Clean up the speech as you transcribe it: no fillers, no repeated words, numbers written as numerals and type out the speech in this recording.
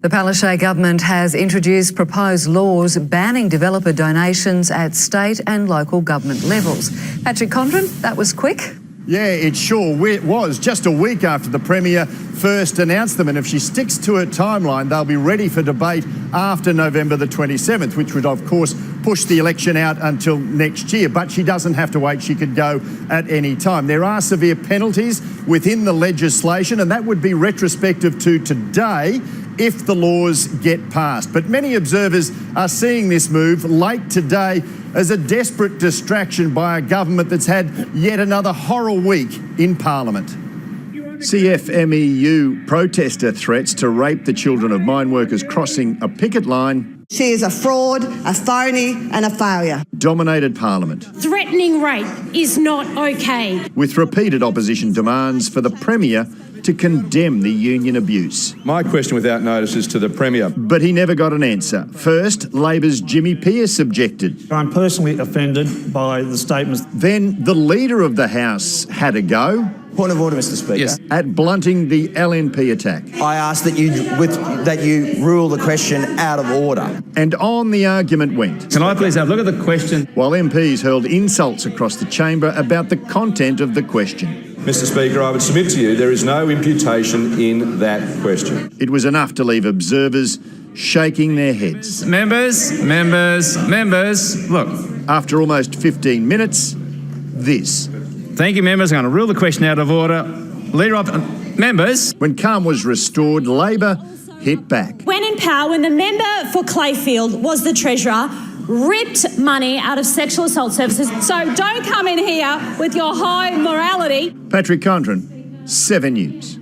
The Palaszczuk government has introduced proposed laws banning developer donations at state and local government levels. Patrick Condren, that was quick. Yeah, it sure was. Just a week after the Premier first announced them, and if she sticks to her timeline, they'll be ready for debate after November the 27th, which would, of course, push the election out until next year. But she doesn't have to wait. She could go at any time. There are severe penalties within the legislation, and that would be retrospective to today if the laws get passed. But many observers are seeing this move late today as a desperate distraction by a government that's had yet another horror week in Parliament. CFMEU protester threats to rape the children of mine workers crossing a picket line. She is a fraud, a phony and a failure. Dominated Parliament. Threatening rape is not okay. With repeated opposition demands for the Premier to condemn the union abuse. My question without notice is to the Premier. But he never got an answer. First, Labor's Jimmy Pearce objected. I'm personally offended by the statements. Then the Leader of the House had a go. Point of order, Mr Speaker. Yes. At blunting the LNP attack. I ask that you rule the question out of order. And on the argument went. Can I please have a look at the question? While MPs hurled insults across the chamber about the content of the question. Mr Speaker, I would submit to you there is no imputation in that question. It was enough to leave observers shaking their heads. Members, look. After almost 15 minutes, this. Thank you, members. I'm going to rule the question out of order. Leader of... Members. When calm was restored, Labor hit back. When in power, when the member for Clayfield was the Treasurer, ripped money out of sexual assault services. So don't come in here with your high morality. Patrick Condren, 7 News.